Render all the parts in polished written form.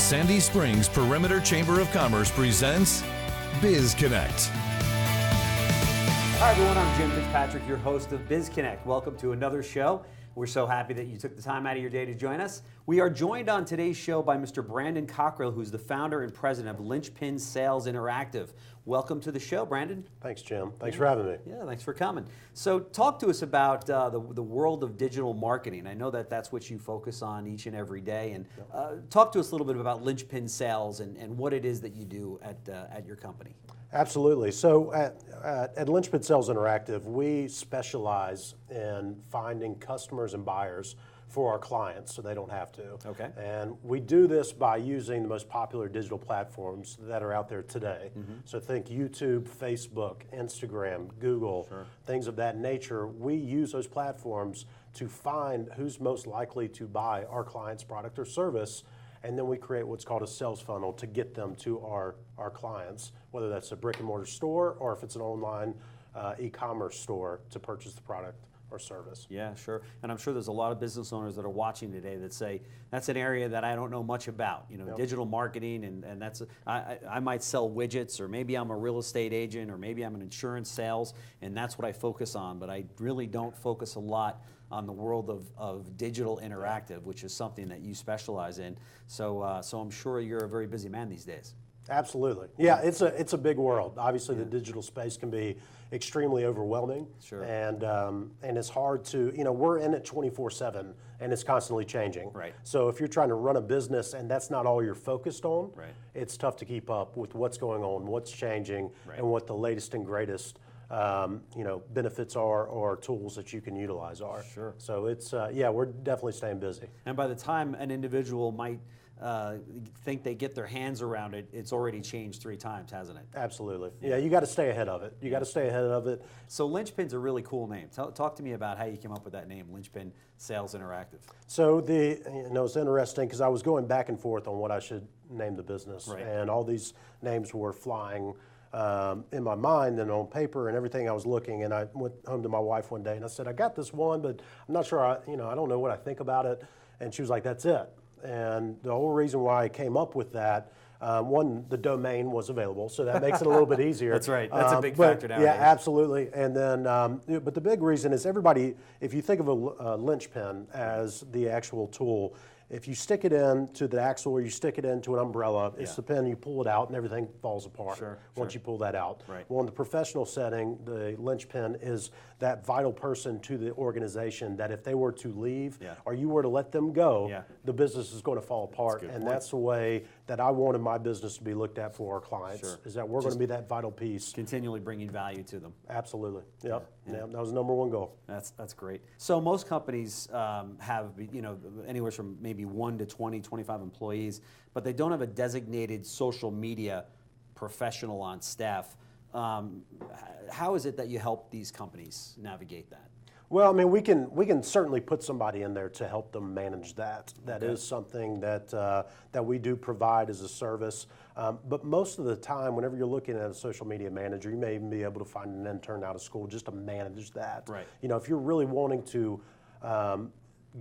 Sandy Springs Perimeter Chamber of Commerce presents BizConnect. Hi everyone, I'm Jim Fitzpatrick, your host of BizConnect. Welcome to another show. We're so happy that you took the time out of your day to join us. We are joined on today's show by Mr. Brandon Cockrell, who's the founder and president of Linchpin Sales Interactive. Welcome to the show, Brandon. Thanks, Jim. Thanks for having me. Yeah, thanks for coming. So talk to us about the world of digital marketing. I know that that's what you focus on each and every day. And talk to us a little bit about Linchpin Sales and what it is that you do at your company. Absolutely. So at Linchpin Sales Interactive, we specialize in finding customers and buyers for our clients so they don't have to. Okay. And we do this by using the most popular digital platforms that are out there today. Mm-hmm. So think YouTube, Facebook, Instagram, Google, things of that nature. We use those platforms to find who's most likely to buy our client's product or service, and then we create what's called a sales funnel to get them to our clients, whether that's a brick and mortar store or if it's an online e-commerce store to purchase the product or service. Yeah, sure. And I'm sure there's a lot of business owners that are watching today that say, that's an area that I don't know much about, digital marketing, and that's, I might sell widgets, or maybe I'm a real estate agent, or maybe I'm an insurance sales, and that's what I focus on, but I really don't focus a lot on the world of digital interactive, which is something that you specialize in. So I'm sure you're a very busy man these days. Absolutely. Yeah, it's a big world. Obviously, the digital space can be extremely overwhelming. Sure. And it's hard to, we're in it 24/7, and it's constantly changing. Right. So if you're trying to run a business and that's not all you're focused on, right, it's tough to keep up with what's going on, what's changing, right, and what the latest and greatest benefits are or tools that you can utilize are. Sure. So it's, we're definitely staying busy. And by the time an individual might think they get their hands around it, it's already changed 3 times, hasn't it? Absolutely. Yeah, you got to stay ahead of it. You got to stay ahead of it. So Linchpin's a really cool name. Talk to me about how you came up with that name, Linchpin Sales Interactive. So it's interesting because I was going back and forth on what I should name the business, right, and all these names were flying in my mind and on paper and everything. I was looking, and I went home to my wife one day and I said, I got this one, but I'm not sure, I don't know what I think about it. And she was like, that's it. And the whole reason why I came up with that, one, the domain was available, so that makes it a little bit easier. That's right. That's a big factor nowadays. Yeah, absolutely. And then, but the big reason is everybody, if you think of a linchpin as the actual tool, if you stick it into the axle or you stick it into an umbrella, it's the pin, you pull it out and everything falls apart once you pull that out. Right. Well, in the professional setting, the linchpin is that vital person to the organization that if they were to leave or you were to let them go, the business is going to fall apart. And that's the way that I wanted my business to be looked at for our clients, is that we're going to be that vital piece. Continually bringing value to them. Absolutely. Yep. Yeah, that was the #1 goal. That's great. So most companies have anywhere from maybe 1 to 20, 25 employees, but they don't have a designated social media professional on staff. How is it that you help these companies navigate that? Well, I mean, we can certainly put somebody in there to help them manage that. That is something that we do provide as a service. But most of the time, whenever you're looking at a social media manager, you may even be able to find an intern out of school just to manage that. Right. If you're really wanting to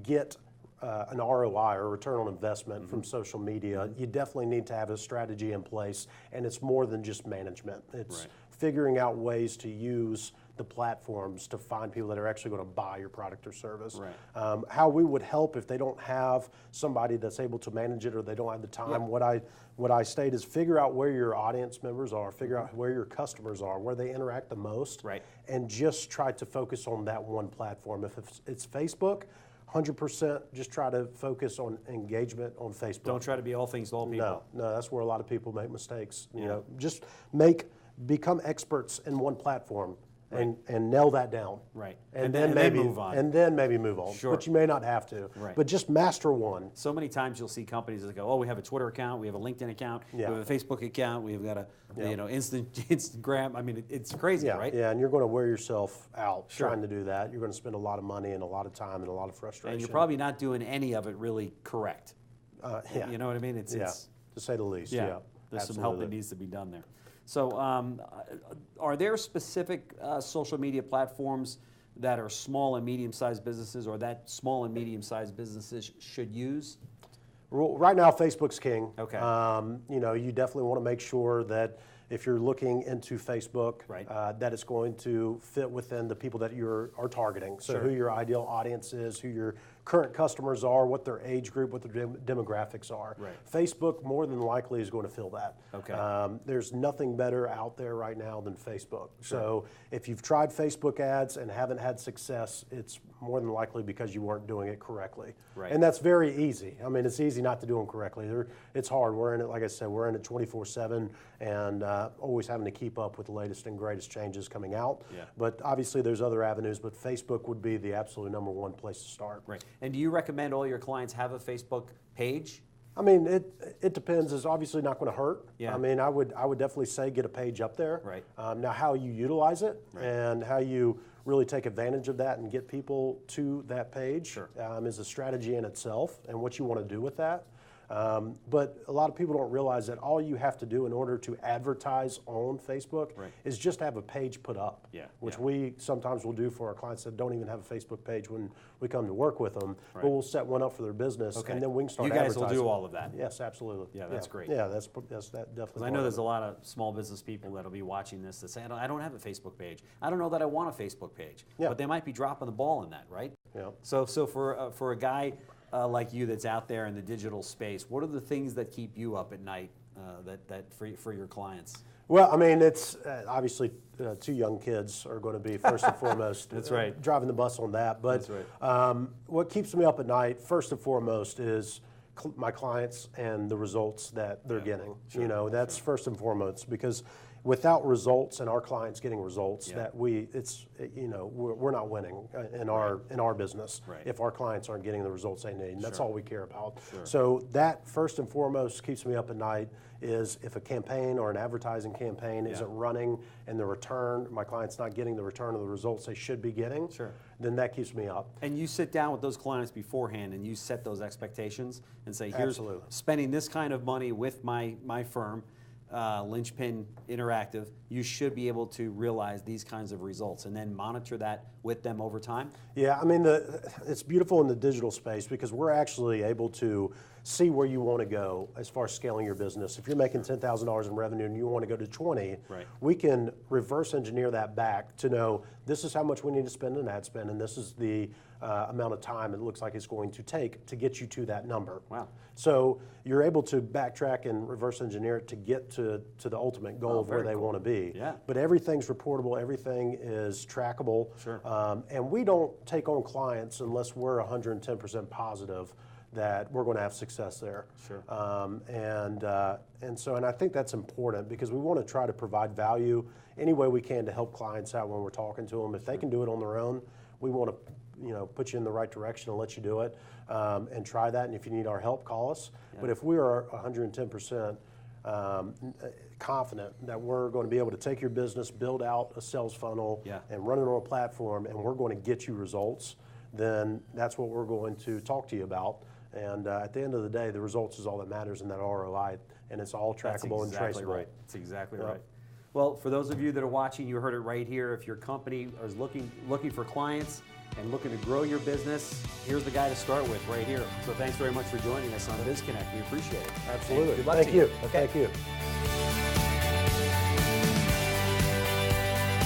get an ROI or return on investment from social media, you definitely need to have a strategy in place, and it's more than just management. It's figuring out ways to use the platforms to find people that are actually going to buy your product or service. Right. How we would help if they don't have somebody that's able to manage it or they don't have the time. What I state is figure out where your audience members are, figure out where your customers are, where they interact the most, and just try to focus on that one platform. If it's Facebook, 100% just try to focus on engagement on Facebook. Don't try to be all things to all people. No, that's where a lot of people make mistakes. Just become experts in one platform. And nail that down. Right. And then maybe move on. And then maybe move on. Sure. But you may not have to. Right. But just master one. So many times you'll see companies that go, oh, we have a Twitter account, we have a LinkedIn account, we have a Facebook account, we've got a Instagram. I mean, it's crazy, right? Yeah, and you're going to wear yourself out trying to do that. You're going to spend a lot of money and a lot of time and a lot of frustration. And you're probably not doing any of it really correct. You know what I mean? It's to say the least. Yeah. There's some help that needs to be done there. So are there specific social media platforms that are small and medium-sized businesses or that small and medium-sized businesses should use? Right now, Facebook's king. Okay. You definitely want to make sure that if you're looking into Facebook, Right. that it's going to fit within the people that you are targeting. So Sure. who your ideal audience is, who your current customers are, what their age group, what their demographics are. Right. Facebook more than likely is going to fill that. Okay. There's nothing better out there right now than Facebook. So if you've tried Facebook ads and haven't had success, it's more than likely because you weren't doing it correctly. Right. And that's very easy. I mean, it's easy not to do them correctly. It's hard. We're in it, like I said, we're in it 24/7 and always having to keep up with the latest and greatest changes coming out. Yeah. But obviously there's other avenues, but Facebook would be the absolute #1 place to start. Right. And do you recommend all your clients have a Facebook page? I mean, it depends. It's obviously not going to hurt. Yeah. I mean, I would definitely say get a page up there. Right. Now, how you utilize it and how you really take advantage of that and get people to that page is a strategy in itself, and what you want to do with that. But a lot of people don't realize that all you have to do in order to advertise on Facebook is just have a page put up, which we sometimes will do for our clients that don't even have a Facebook page when we come to work with them. But we'll set one up for their business, and then we can start advertising. You guys will do all of that? Yes, absolutely. Yeah, that's great. Yeah, that's that definitely. Because I know there's a lot of small business people that'll be watching this that say, I don't have a Facebook page. I don't know that I want a Facebook page. But they might be dropping the ball in that, right? Yeah. So for a guy like you that's out there in the digital space, what are the things that keep you up at night that for your clients? Well, I mean, it's obviously 2 young kids are going to be first and foremost. That's right. Driving the bus on that. But That's right. what keeps me up at night, first and foremost, is my clients and the results that they're getting. Sure. That's first and foremost, because without results and our clients getting results, that we're not winning in our business if our clients aren't getting the results they need. And that's all we care about. So that first and foremost keeps me up at night. Is if a campaign or an advertising campaign isn't running and the return, my client's not getting the return of the results they should be getting, then that keeps me up. And you sit down with those clients beforehand and you set those expectations and say, here's Absolutely. Spending this kind of money with my firm, Linchpin Interactive, you should be able to realize these kinds of results and then monitor that with them over time? Yeah, I mean, it's beautiful in the digital space because we're actually able to see where you want to go as far as scaling your business. If you're making $10,000 in revenue and you want to go to 20, we can reverse engineer that back to know this is how much we need to spend in ad spend, and this is the amount of time it looks like it's going to take to get you to that number. Wow. So you're able to backtrack and reverse engineer it to get to the ultimate goal of where they want to be. Yeah. But everything's reportable, everything is trackable. And we don't take on clients unless we're 110% positive that we're going to have success there. And I think that's important because we want to try to provide value any way we can to help clients out when we're talking to them. If they can do it on their own, we want to put you in the right direction and let you do it and try that. And if you need our help, call us. But if we are 110% confident that we're going to be able to take your business, build out a sales funnel, and run it on a platform, and we're going to get you results, then that's what we're going to talk to you about. And at the end of the day, the results is all that matters in that ROI, and it's all trackable and traceable. Right. That's exactly right. Well, for those of you that are watching, you heard it right here. If your company is looking for clients and looking to grow your business, here's the guy to start with right here. So thanks very much for joining us on BizConnect. We appreciate it. Absolutely. And good luck Thank to you. Okay. Thank you.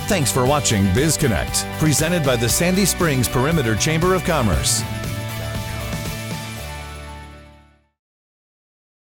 Thanks for watching BizConnect, presented by the Sandy Springs Perimeter Chamber of Commerce.